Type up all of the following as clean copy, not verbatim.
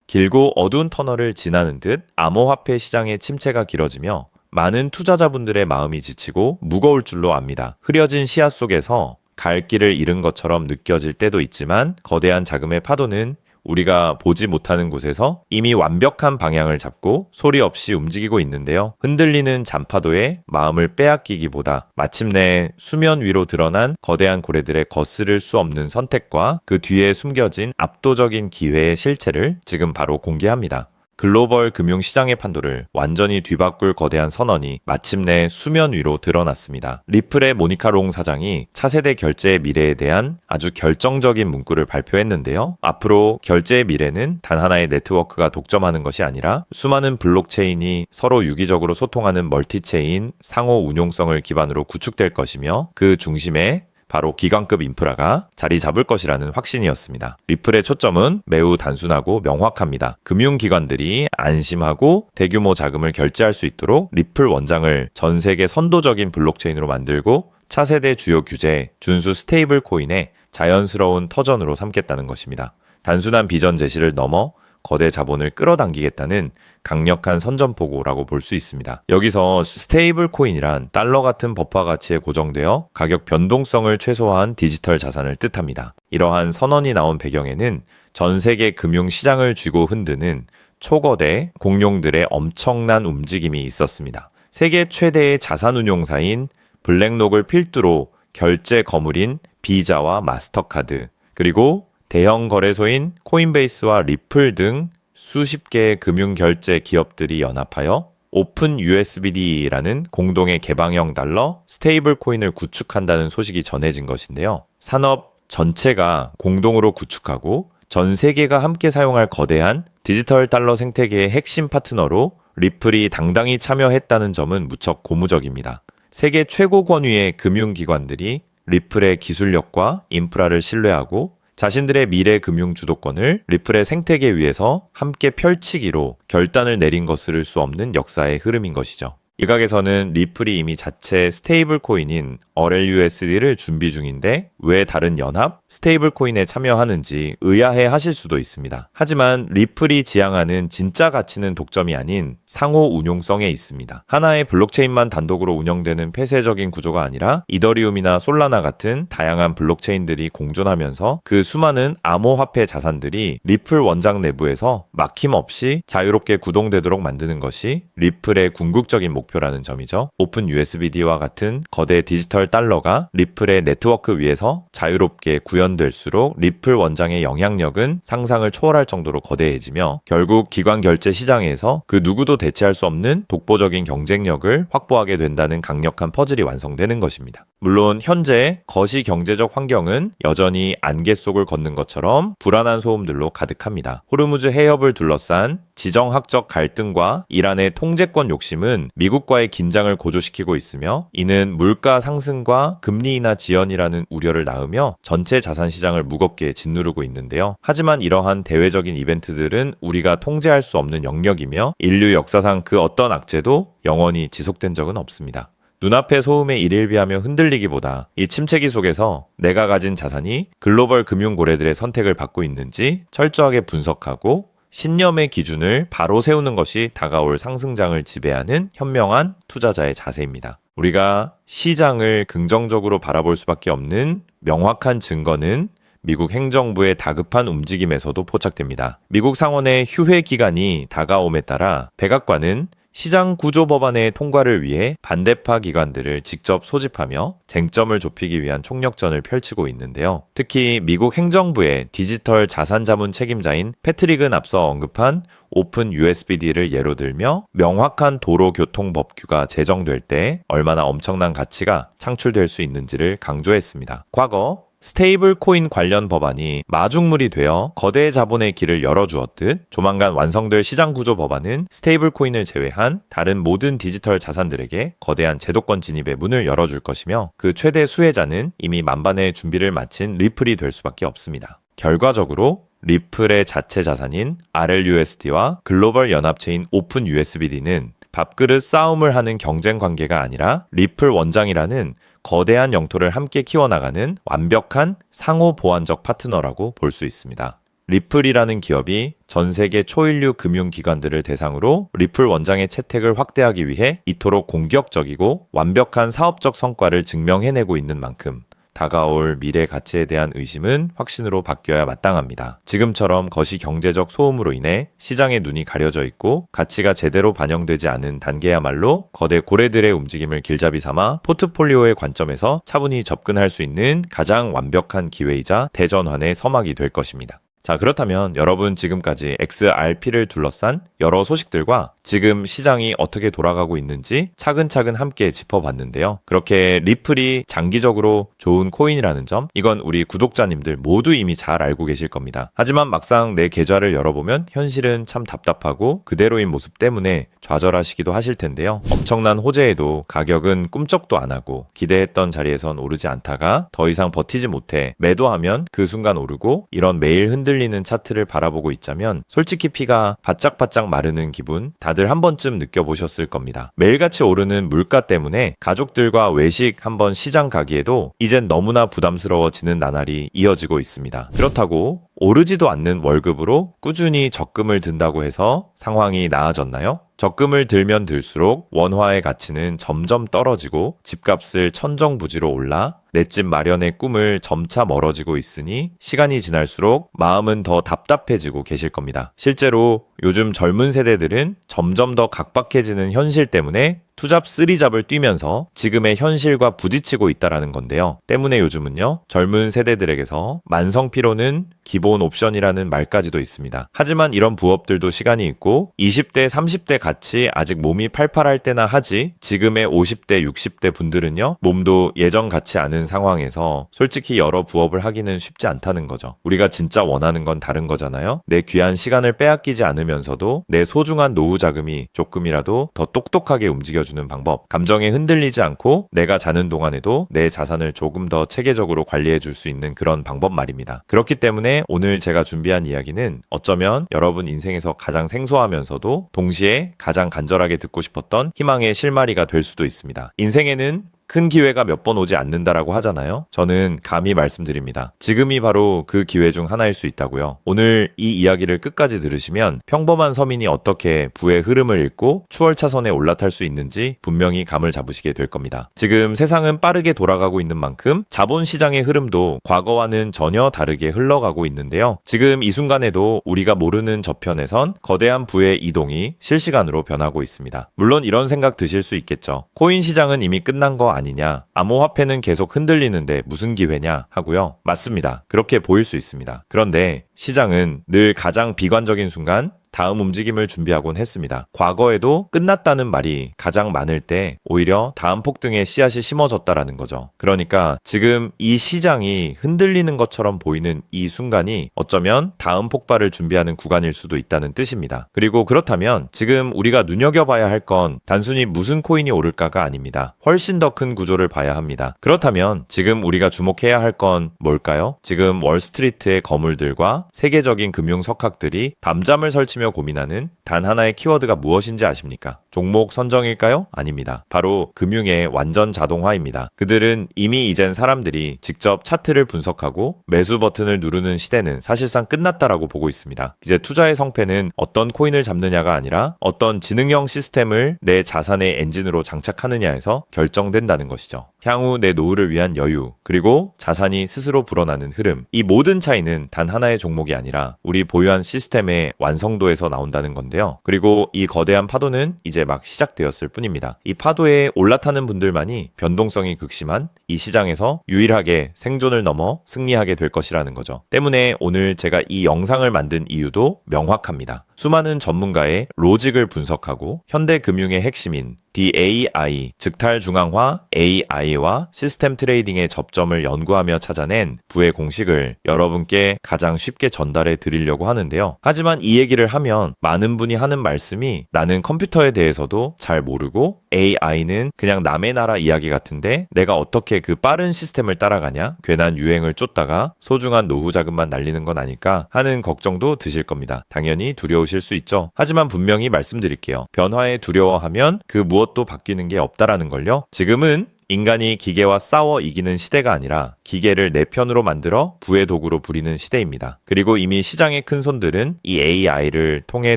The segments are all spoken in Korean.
길고 어두운 터널을 지나는 듯 암호화폐 시장의 침체가 길어지며 많은 투자자분들의 마음이 지치고 무거울 줄로 압니다. 흐려진 시야 속에서 갈 길을 잃은 것처럼 느껴질 때도 있지만 거대한 자금의 파도는 우리가 보지 못하는 곳에서 이미 완벽한 방향을 잡고 소리 없이 움직이고 있는데요. 흔들리는 잔파도에 마음을 빼앗기기보다 마침내 수면 위로 드러난 거대한 고래들의 거스를 수 없는 선택과 그 뒤에 숨겨진 압도적인 기회의 실체를 지금 바로 공개합니다. 글로벌 금융시장의 판도를 완전히 뒤바꿀 거대한 선언이 마침내 수면 위로 드러났습니다. 리플의 모니카 롱 사장이 차세대 결제의 미래에 대한 아주 결정적인 문구를 발표했는데요. 앞으로 결제의 미래는 단 하나의 네트워크가 독점하는 것이 아니라 수많은 블록체인이 서로 유기적으로 소통하는 멀티체인 상호 운용성을 기반으로 구축될 것이며 그 중심에 바로 기관급 인프라가 자리 잡을 것이라는 확신이었습니다. 리플의 초점은 매우 단순하고 명확합니다. 금융기관들이 안심하고 대규모 자금을 결제할 수 있도록 리플 원장을 전 세계 선도적인 블록체인으로 만들고 차세대 주요 규제, 준수 스테이블 코인의 자연스러운 터전으로 삼겠다는 것입니다. 단순한 비전 제시를 넘어 거대 자본을 끌어당기겠다는 강력한 선전포고라고 볼 수 있습니다. 여기서 스테이블 코인이란 달러 같은 버퍼 가치에 고정되어 가격 변동성을 최소화한 디지털 자산을 뜻합니다. 이러한 선언이 나온 배경에는 전 세계 금융시장을 쥐고 흔드는 초거대 공룡들의 엄청난 움직임이 있었습니다. 세계 최대의 자산운용사인 블랙록을 필두로 결제 거물인 비자와 마스터카드, 그리고 대형 거래소인 코인베이스와 리플 등 수십 개의 금융결제 기업들이 연합하여 오픈 USBD라는 공동의 개방형 달러 스테이블 코인을 구축한다는 소식이 전해진 것인데요. 산업 전체가 공동으로 구축하고 전 세계가 함께 사용할 거대한 디지털 달러 생태계의 핵심 파트너로 리플이 당당히 참여했다는 점은 무척 고무적입니다. 세계 최고 권위의 금융기관들이 리플의 기술력과 인프라를 신뢰하고 자신들의 미래 금융 주도권을 리플의 생태계 위에서 함께 펼치기로 결단을 내린 것을 수 없는 역사의 흐름인 것이죠. 일각에서는 리플이 이미 자체 스테이블 코인인 RLUSD를 준비 중인데 왜 다른 연합 스테이블 코인에 참여하는지 의아해 하실 수도 있습니다. 하지만 리플이 지향하는 진짜 가치는 독점이 아닌 상호 운용성에 있습니다. 하나의 블록체인만 단독으로 운영되는 폐쇄적인 구조가 아니라 이더리움이나 솔라나 같은 다양한 블록체인들이 공존하면서 그 수많은 암호화폐 자산들이 리플 원장 내부에서 막힘없이 자유롭게 구동되도록 만드는 것이 리플의 궁극적인 목표라는 점이죠. 오픈 USBD와 같은 거대 디지털 달러가 리플의 네트워크 위에서 자유롭게 구현될수록 리플 원장의 영향력은 상상을 초월할 정도로 거대해지며 결국 기관 결제 시장에서 그 누구도 대체할 수 없는 독보적인 경쟁력을 확보하게 된다는 강력한 퍼즐이 완성되는 것입니다. 물론 현재 거시 경제적 환경은 여전히 안개 속을 걷는 것처럼 불안한 소음들로 가득합니다. 호르무즈 해협을 둘러싼 지정학적 갈등과 이란의 통제권 욕심은 미국과의 긴장을 고조시키고 있으며 이는 물가 상승과 금리 인하 지연이라는 우려를 낳으며 전체 자산 시장을 무겁게 짓누르고 있는데요. 하지만 이러한 대외적인 이벤트들은 우리가 통제할 수 없는 영역이며 인류 역사상 그 어떤 악재도 영원히 지속된 적은 없습니다. 눈앞의 소음에 일일비하며 흔들리기보다 이 침체기 속에서 내가 가진 자산이 글로벌 금융고래들의 선택을 받고 있는지 철저하게 분석하고 신념의 기준을 바로 세우는 것이 다가올 상승장을 지배하는 현명한 투자자의 자세입니다. 우리가 시장을 긍정적으로 바라볼 수밖에 없는 명확한 증거는 미국 행정부의 다급한 움직임에서도 포착됩니다. 미국 상원의 휴회 기간이 다가옴에 따라 백악관은 시장 구조 법안의 통과를 위해 반대파 기관들을 직접 소집하며 쟁점을 좁히기 위한 총력전을 펼치고 있는데요. 특히 미국 행정부의 디지털 자산 자문 책임자인 패트릭은 앞서 언급한 오픈 USBD를 예로 들며 명확한 도로교통 법규가 제정될 때 얼마나 엄청난 가치가 창출될 수 있는지를 강조했습니다. 과거 스테이블 코인 관련 법안이 마중물이 되어 거대 자본의 길을 열어주었듯 조만간 완성될 시장 구조 법안은 스테이블 코인을 제외한 다른 모든 디지털 자산들에게 거대한 제도권 진입의 문을 열어줄 것이며 그 최대 수혜자는 이미 만반의 준비를 마친 리플이 될 수밖에 없습니다. 결과적으로 리플의 자체 자산인 RLUSD와 글로벌 연합체인 오픈 USBD는 밥그릇 싸움을 하는 경쟁 관계가 아니라 리플 원장이라는 거대한 영토를 함께 키워나가는 완벽한 상호 보완적 파트너라고 볼 수 있습니다. 리플이라는 기업이 전 세계 초일류 금융기관들을 대상으로 리플 원장의 채택을 확대하기 위해 이토록 공격적이고 완벽한 사업적 성과를 증명해내고 있는 만큼 다가올 미래 가치에 대한 의심은 확신으로 바뀌어야 마땅합니다. 지금처럼 거시 경제적 소음으로 인해 시장의 눈이 가려져 있고 가치가 제대로 반영되지 않은 단계야말로 거대 고래들의 움직임을 길잡이 삼아 포트폴리오의 관점에서 차분히 접근할 수 있는 가장 완벽한 기회이자 대전환의 서막이 될 것입니다. 자, 그렇다면 여러분 지금까지 XRP를 둘러싼 여러 소식들과 지금 시장이 어떻게 돌아가고 있는지 차근차근 함께 짚어봤는데요. 그렇게 리플이 장기적으로 좋은 코인이라는 점, 이건 우리 구독자님들 모두 이미 잘 알고 계실 겁니다. 하지만 막상 내 계좌를 열어보면 현실은 참 답답하고 그대로인 모습 때문에 좌절하시기도 하실 텐데요. 엄청난 호재에도 가격은 꿈쩍도 안 하고 기대했던 자리에선 오르지 않다가 더 이상 버티지 못해 매도하면 그 순간 오르고, 이런 매일 흔들리는 차트를 바라보고 있자면 솔직히 피가 바짝바짝 마르는 기분 다들 한 번쯤 느껴보셨을 겁니다. 매일같이 오르는 물가 때문에 가족들과 외식 한번 시장 가기에도 이젠 너무나 부담스러워지는 나날이 이어지고 있습니다. 그렇다고 오르지도 않는 월급으로 꾸준히 적금을 든다고 해서 상황이 나아졌나요? 적금을 들면 들수록 원화의 가치는 점점 떨어지고 집값을 천정부지로 올라 내 집 마련의 꿈을 점차 멀어지고 있으니 시간이 지날수록 마음은 더 답답해지고 계실 겁니다. 실제로 요즘 젊은 세대들은 점점 더 각박해지는 현실 때문에 투잡 쓰리잡을 뛰면서 지금의 현실과 부딪히고 있다라는 건데요. 때문에 요즘은요, 젊은 세대들에게서 만성 피로는 기본 옵션이라는 말까지도 있습니다. 하지만 이런 부업들도 시간이 있고 20대, 30대 같이 아직 몸이 팔팔할 때나 하지, 지금의 50대, 60대 분들은요, 몸도 예전 같지 않은 상황에서 솔직히 여러 부업을 하기는 쉽지 않다는 거죠. 우리가 진짜 원하는 건 다른 거잖아요. 내 귀한 시간을 빼앗기지 않으면서도 내 소중한 노후 자금이 조금이라도 더 똑똑하게 움직여주는 방법, 감정에 흔들리지 않고 내가 자는 동안에도 내 자산을 조금 더 체계적으로 관리해 줄 수 있는 그런 방법 말입니다. 그렇기 때문에 오늘 제가 준비한 이야기는 어쩌면 여러분 인생에서 가장 생소하면서도 동시에 가장 간절하게 듣고 싶었던 희망의 실마리가 될 수도 있습니다. 인생에는 큰 기회가 몇 번 오지 않는다라고 하잖아요. 저는 감히 말씀드립니다. 지금이 바로 그 기회 중 하나일 수 있다고요. 오늘 이 이야기를 끝까지 들으시면 평범한 서민이 어떻게 부의 흐름을 읽고 추월차선에 올라탈 수 있는지 분명히 감을 잡으시게 될 겁니다. 지금 세상은 빠르게 돌아가고 있는 만큼 자본시장의 흐름도 과거와는 전혀 다르게 흘러가고 있는데요. 지금 이 순간에도 우리가 모르는 저편에선 거대한 부의 이동이 실시간으로 변하고 있습니다. 물론 이런 생각 드실 수 있겠죠. 코인 시장은 이미 끝난 거 아니냐, 암호화폐는 계속 흔들리는데 무슨 기회냐 하고요. 맞습니다. 그렇게 보일 수 있습니다. 그런데 시장은 늘 가장 비관적인 순간 다음 움직임을 준비하곤 했습니다. 과거에도 끝났다는 말이 가장 많을 때 오히려 다음 폭등의 씨앗이 심어졌다라는 거죠. 그러니까 지금 이 시장이 흔들리는 것처럼 보이는 이 순간이 어쩌면 다음 폭발을 준비하는 구간일 수도 있다는 뜻입니다. 그리고 그렇다면 지금 우리가 눈여겨봐야 할 건 단순히 무슨 코인이 오를까가 아닙니다. 훨씬 더 큰 구조를 봐야 합니다. 그렇다면 지금 우리가 주목해야 할 건 뭘까요? 지금 월스트리트의 거물들과 세계적인 금융 석학들이 밤잠을 설치며 고민하는 단 하나의 키워드가 무엇인지 아십니까? 종목 선정일까요? 아닙니다. 바로 금융의 완전 자동화입니다. 그들은 이미 이젠 사람들이 직접 차트를 분석하고 매수 버튼을 누르는 시대는 사실상 끝났다라고 보고 있습니다. 이제 투자의 성패는 어떤 코인을 잡느냐가 아니라 어떤 지능형 시스템을 내 자산의 엔진으로 장착하느냐에서 결정된다는 것이죠. 향후 내 노후를 위한 여유, 그리고 자산이 스스로 불어나는 흐름, 이 모든 차이는 단 하나의 종목이 아니라 우리 보유한 시스템의 완성도에서 나온다는 건데요. 그리고 이 거대한 파도는 이제 막 시작되었을 뿐입니다. 이 파도에 올라타는 분들만이 변동성이 극심한 이 시장에서 유일하게 생존을 넘어 승리하게 될 것이라는 거죠. 때문에 오늘 제가 이 영상을 만든 이유도 명확합니다. 수많은 전문가의 로직을 분석하고 현대 금융의 핵심인 DAI, 즉탈중앙화 AI와 시스템 트레이딩의 접점을 연구하며 찾아낸 부의 공식을 여러분께 가장 쉽게 전달해 드리려고 하는데요. 하지만 이 얘기를 하면 많은 분이 하는 말씀이 나는 컴퓨터에 대해서도 잘 모르고 AI는 그냥 남의 나라 이야기 같은데 내가 어떻게 그 빠른 시스템을 따라가냐? 괜한 유행을 쫓다가 소중한 노후 자금만 날리는 건 아닐까 하는 걱정도 드실 겁니다. 당연히 두려우실 수 있죠. 하지만 분명히 말씀드릴게요. 변화에 두려워하면 그 무엇도 바뀌는 게 없다라는 걸요. 지금은 인간이 기계와 싸워 이기는 시대가 아니라 기계를 내 편으로 만들어 부의 도구로 부리는 시대입니다. 그리고 이미 시장의 큰 손들은 이 AI를 통해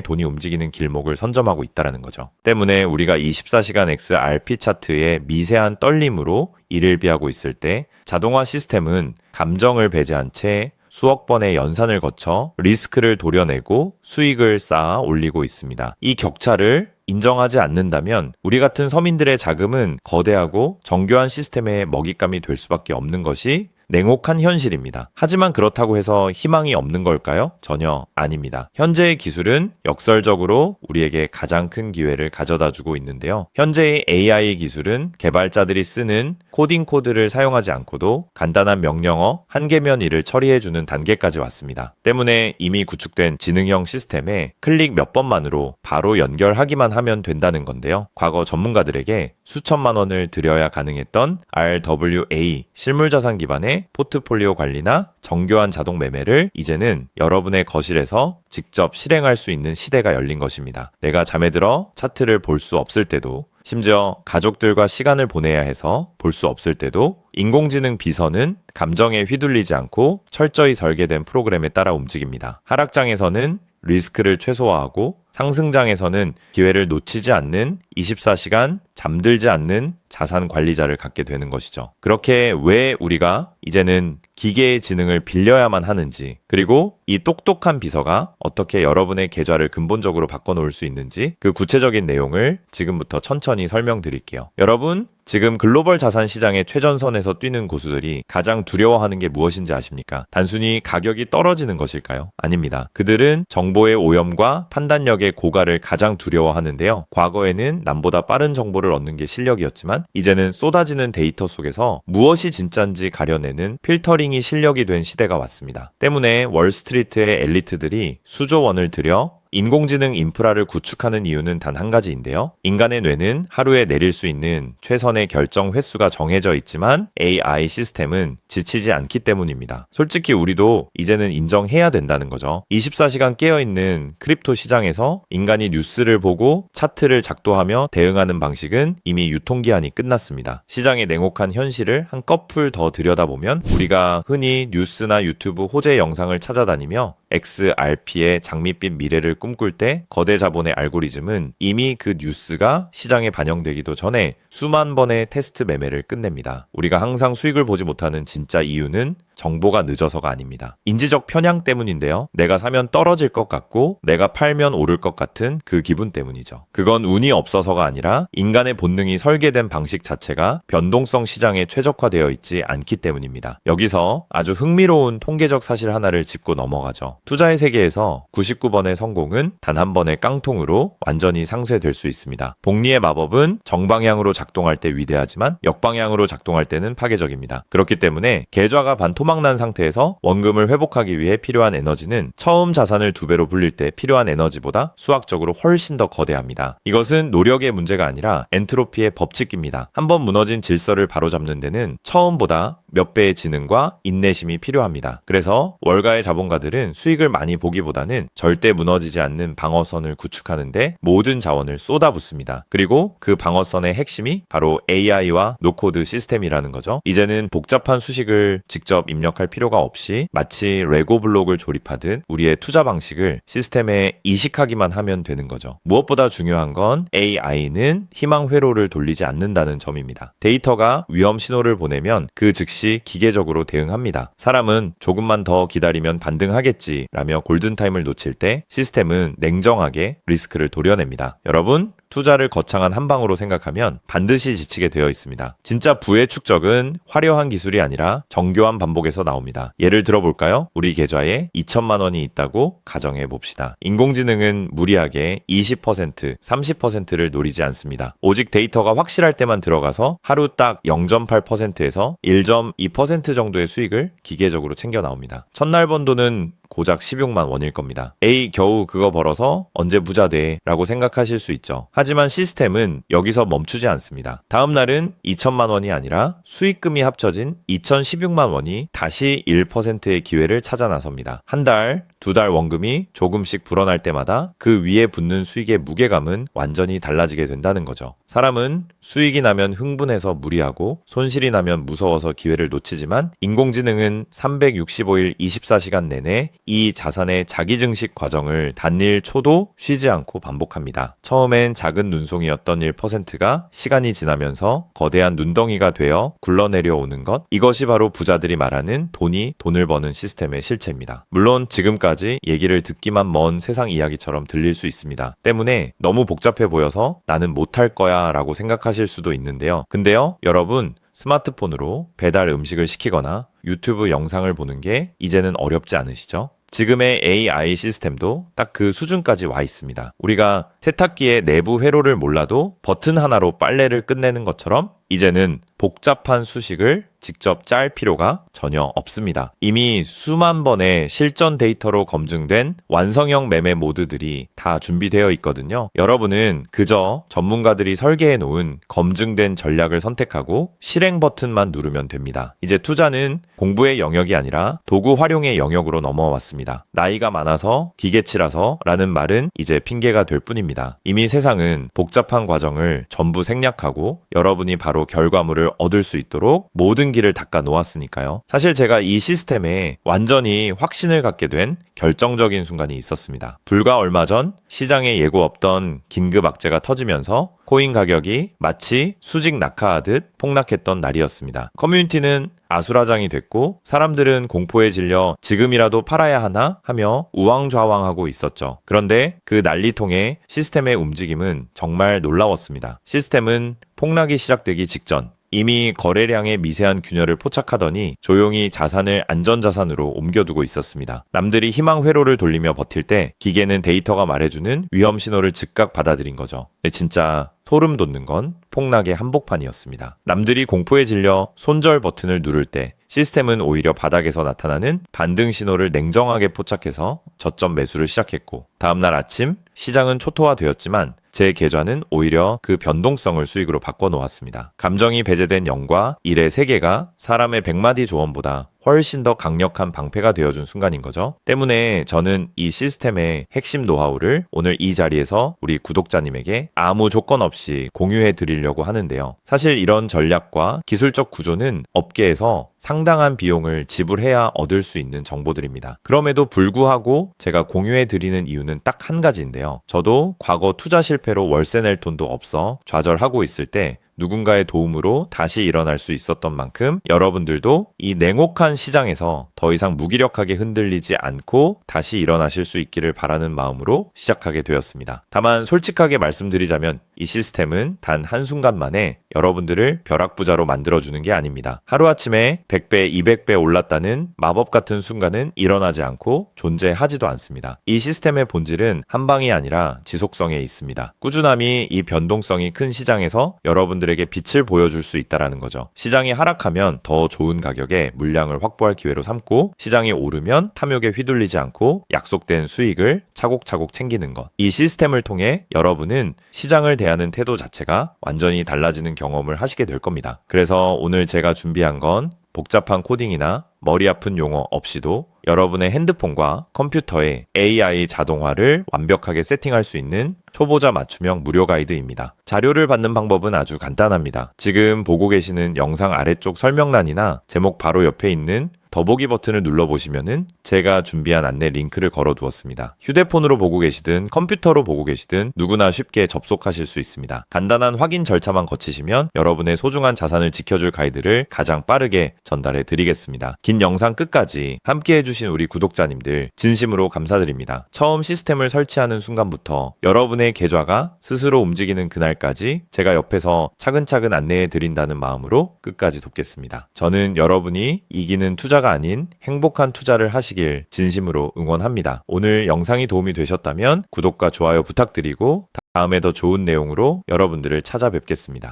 돈이 움직이는 길목을 선점하고 있다는 거죠. 때문에 우리가 24시간 XRP 차트의 미세한 떨림으로 이를 비하고 있을 때 자동화 시스템은 감정을 배제한 채 수억 번의 연산을 거쳐 리스크를 도려내고 수익을 쌓아 올리고 있습니다. 이 격차를 인정하지 않는다면 우리 같은 서민들의 자금은 거대하고 정교한 시스템의 먹잇감이 될 수밖에 없는 것이 냉혹한 현실입니다. 하지만 그렇다고 해서 희망이 없는 걸까요? 전혀 아닙니다. 현재의 기술은 역설적으로 우리에게 가장 큰 기회를 가져다주고 있는데요. 현재의 AI 기술은 개발자들이 쓰는 코딩 코드를 사용하지 않고도 간단한 명령어 한 개면 일을 처리해주는 단계까지 왔습니다. 때문에 이미 구축된 지능형 시스템에 클릭 몇 번만으로 바로 연결하기만 하면 된다는 건데요. 과거 전문가들에게 수천만 원을 들여야 가능했던 RWA 실물자산 기반의 포트폴리오 관리나 정교한 자동 매매를 이제는 여러분의 거실에서 직접 실행할 수 있는 시대가 열린 것입니다. 내가 잠에 들어 차트를 볼 수 없을 때도, 심지어 가족들과 시간을 보내야 해서 볼 수 없을 때도 인공지능 비서는 감정에 휘둘리지 않고 철저히 설계된 프로그램에 따라 움직입니다. 하락장에서는 리스크를 최소화하고 상승장에서는 기회를 놓치지 않는 24시간 잠들지 않는 자산 관리자를 갖게 되는 것이죠. 그렇게 왜 우리가 이제는 기계의 지능을 빌려야만 하는지, 그리고 이 똑똑한 비서가 어떻게 여러분의 계좌를 근본적으로 바꿔놓을 수 있는지 그 구체적인 내용을 지금부터 천천히 설명드릴게요. 여러분, 지금 글로벌 자산 시장의 최전선에서 뛰는 고수들이 가장 두려워하는 게 무엇인지 아십니까? 단순히 가격이 떨어지는 것일까요? 아닙니다. 그들은 정보의 오염과 판단력의 고갈을 가장 두려워하는데요. 과거에는 남보다 빠른 정보를 얻는 게 실력이었지만 이제는 쏟아지는 데이터 속에서 무엇이 진짜인지 가려내는 필터링이 실력이 된 시대가 왔습니다. 때문에 월스트리트의 엘리트들이 수조 원을 들여 인공지능 인프라를 구축하는 이유는 단 한 가지인데요. 인간의 뇌는 하루에 내릴 수 있는 최선의 결정 횟수가 정해져 있지만 AI 시스템은 지치지 않기 때문입니다. 솔직히 우리도 이제는 인정해야 된다는 거죠. 24시간 깨어있는 크립토 시장에서 인간이 뉴스를 보고 차트를 작도하며 대응하는 방식은 이미 유통기한이 끝났습니다. 시장의 냉혹한 현실을 한꺼풀 더 들여다보면 우리가 흔히 뉴스나 유튜브 호재 영상을 찾아다니며 XRP의 장밋빛 미래를 꿈꿀 때 거대 자본의 알고리즘은 이미 그 뉴스가 시장에 반영되기도 전에 수만 번의 테스트 매매를 끝냅니다. 우리가 항상 수익을 보지 못하는 진짜 이유는 정보가 늦어서가 아닙니다. 인지적 편향 때문인데요. 내가 사면 떨어질 것 같고 내가 팔면 오를 것 같은 그 기분 때문이죠. 그건 운이 없어서가 아니라 인간의 본능이 설계된 방식 자체가 변동성 시장에 최적화되어 있지 않기 때문입니다. 여기서 아주 흥미로운 통계적 사실 하나를 짚고 넘어가죠. 투자의 세계에서 99번의 성공은 단 한 번의 깡통으로 완전히 상쇄될 수 있습니다. 복리의 마법은 정방향으로 작동할 때 위대하지만 역방향으로 작동할 때는 파괴적입니다. 그렇기 때문에 계좌가 반토막난 상태에서 원금을 회복하기 위해 필요한 에너지는 처음 자산을 2배로 불릴 때 필요한 에너지보다 수학적으로 훨씬 더 거대합니다. 이것은 노력의 문제가 아니라 엔트로피의 법칙입니다. 한번 무너진 질서를 바로잡는 데는 처음보다 몇 배의 지능과 인내심이 필요합니다. 그래서 월가의 자본가들은 수익을 많이 보기보다는 절대 무너지지 않는 방어선을 구축하는데 모든 자원을 쏟아붓습니다. 그리고 그 방어선의 핵심이 바로 AI와 노코드 시스템이라는 거죠. 이제는 복잡한 수식을 직접 입력할 필요가 없이 마치 레고 블록을 조립하듯 우리의 투자 방식을 시스템에 이식하기만 하면 되는 거죠. 무엇보다 중요한 건 AI는 희망 회로를 돌리지 않는다는 점입니다. 데이터가 위험 신호를 보내면 그 즉시 기계적으로 대응합니다. 사람은 조금만 더 기다리면 반등하겠지 라며 골든타임을 놓칠 때 시스템은 냉정하게 리스크를 도려냅니다. 여러분, 투자를 거창한 한 방으로 생각하면 반드시 지치게 되어 있습니다. 진짜 부의 축적은 화려한 기술이 아니라 정교한 반복에서 나옵니다. 예를 들어볼까요? 우리 계좌에 2천만 원이 있다고 가정해 봅시다. 인공지능은 무리하게 20%, 30%를 노리지 않습니다. 오직 데이터가 확실할 때만 들어가서 하루 딱 0.8%에서 1.2% 정도의 수익을 기계적으로 챙겨 나옵니다. 첫날 번 돈은 고작 16만 원일 겁니다. 에이, 겨우 그거 벌어서 언제 부자 돼? 라고 생각하실 수 있죠. 하지만 시스템은 여기서 멈추지 않습니다. 다음 날은 2천만 원이 아니라 수익금이 합쳐진 2,016만 원이 다시 1%의 기회를 찾아 나섭니다. 한 달, 두 달 원금이 조금씩 불어날 때마다 그 위에 붙는 수익의 무게감은 완전히 달라지게 된다는 거죠. 사람은 수익이 나면 흥분해서 무리하고 손실이 나면 무서워서 기회를 놓치지만 인공지능은 365일 24시간 내내 이 자산의 자기증식 과정을 단일 초도 쉬지 않고 반복합니다. 처음엔 작은 눈송이였던 1%가 시간이 지나면서 거대한 눈덩이가 되어 굴러내려오는 것, 이것이 바로 부자들이 말하는 돈이 돈을 버는 시스템의 실체입니다. 물론 지금까지 얘기를 듣기만 먼 세상 이야기처럼 들릴 수 있습니다. 때문에 너무 복잡해 보여서 나는 못할 거야 라고 생각하실 수도 있는데요. 근데요, 여러분, 스마트폰으로 배달 음식을 시키거나 유튜브 영상을 보는 게 이제는 어렵지 않으시죠? 지금의 AI 시스템도 딱 그 수준까지 와 있습니다. 우리가 세탁기의 내부 회로를 몰라도 버튼 하나로 빨래를 끝내는 것처럼 이제는 복잡한 수식을 직접 짤 필요가 전혀 없습니다. 이미 수만 번의 실전 데이터로 검증된 완성형 매매 모드들이 다 준비되어 있거든요. 여러분은 그저 전문가들이 설계해 놓은 검증된 전략을 선택하고 실행 버튼만 누르면 됩니다. 이제 투자는 공부의 영역이 아니라 도구 활용의 영역으로 넘어왔습니다. 나이가 많아서 기계치라서 라는 말은 이제 핑계가 될 뿐입니다. 이미 세상은 복잡한 과정을 전부 생략하고 여러분이 바로 결과물을 얻을 수 있도록 모든 길을 닦아 놓았으니까요. 사실 제가 이 시스템에 완전히 확신을 갖게 된 결정적인 순간이 있었습니다. 불과 얼마 전 시장에 예고 없던 긴급 악재가 터지면서 코인 가격이 마치 수직 낙하하듯 폭락했던 날이었습니다. 커뮤니티는 아수라장이 됐고 사람들은 공포에 질려 지금이라도 팔아야 하나 하며 우왕좌왕하고 있었죠. 그런데 그 난리통의 시스템의 움직임은 정말 놀라웠습니다. 시스템은 폭락이 시작되기 직전 이미 거래량의 미세한 균열을 포착하더니 조용히 자산을 안전자산으로 옮겨두고 있었습니다. 남들이 희망 회로를 돌리며 버틸 때 기계는 데이터가 말해주는 위험 신호를 즉각 받아들인 거죠. 진짜 소름 돋는 건 폭락의 한복판이었습니다. 남들이 공포에 질려 손절 버튼을 누를 때 시스템은 오히려 바닥에서 나타나는 반등 신호를 냉정하게 포착해서 저점 매수를 시작했고 다음날 아침 시장은 초토화되었지만 제 계좌는 오히려 그 변동성을 수익으로 바꿔놓았습니다. 감정이 배제된 0과 1의 세계가 사람의 100마디 조언보다 훨씬 더 강력한 방패가 되어준 순간인 거죠. 때문에 저는 이 시스템의 핵심 노하우를 오늘 이 자리에서 우리 구독자님에게 아무 조건 없이 공유해 드리려고 하는데요. 사실 이런 전략과 기술적 구조는 업계에서 상당한 비용을 지불해야 얻을 수 있는 정보들입니다. 그럼에도 불구하고 제가 공유해 드리는 이유는 딱 한 가지인데요. 저도 과거 투자 실패로 월세 낼 돈도 없어 좌절하고 있을 때 누군가의 도움으로 다시 일어날 수 있었던 만큼 여러분들도 이 냉혹한 시장에서 더 이상 무기력하게 흔들리지 않고 다시 일어나실 수 있기를 바라는 마음으로 시작하게 되었습니다. 다만 솔직하게 말씀드리자면 이 시스템은 단 한순간 만에 여러분들을 벼락부자로 만들어주는 게 아닙니다. 하루아침에 100배, 200배 올랐다는 마법 같은 순간은 일어나지 않고 존재하지도 않습니다. 이 시스템의 본질은 한 방이 아니라 지속성에 있습니다. 꾸준함이 이 변동성이 큰 시장에서 여러분들에게 빛을 보여줄 수 있다는 거죠. 시장이 하락하면 더 좋은 가격에 물량을 확보할 기회로 삼고 시장이 오르면 탐욕에 휘둘리지 않고 약속된 수익을 차곡차곡 챙기는 것. 이 시스템을 통해 여러분은 시장을 대하는 태도 자체가 완전히 달라지는 경험을 하시게 될 겁니다. 그래서 오늘 제가 준비한 건 복잡한 코딩이나 머리 아픈 용어 없이도 여러분의 핸드폰과 컴퓨터에 AI 자동화를 완벽하게 세팅할 수 있는 초보자 맞춤형 무료 가이드입니다. 자료를 받는 방법은 아주 간단합니다. 지금 보고 계시는 영상 아래쪽 설명란이나 제목 바로 옆에 있는 더보기 버튼을 눌러보시면은 제가 준비한 안내 링크를 걸어두었습니다. 휴대폰으로 보고 계시든 컴퓨터로 보고 계시든 누구나 쉽게 접속하실 수 있습니다. 간단한 확인 절차만 거치시면 여러분의 소중한 자산을 지켜줄 가이드를 가장 빠르게 전달해 드리겠습니다. 긴 영상 끝까지 함께 해주신 우리 구독자님들 진심으로 감사드립니다. 처음 시스템을 설치하는 순간부터 여러분의 계좌가 스스로 움직이는 그날까지 제가 옆에서 차근차근 안내해 드린다는 마음으로 끝까지 돕겠습니다. 저는 여러분이 이기는 투자가 아닌 행복한 투자를 하시길 진심으로 응원합니다. 오늘 영상이 도움이 되셨다면 구독과 좋아요 부탁드리고 다음에 더 좋은 내용으로 여러분들을 찾아뵙겠습니다.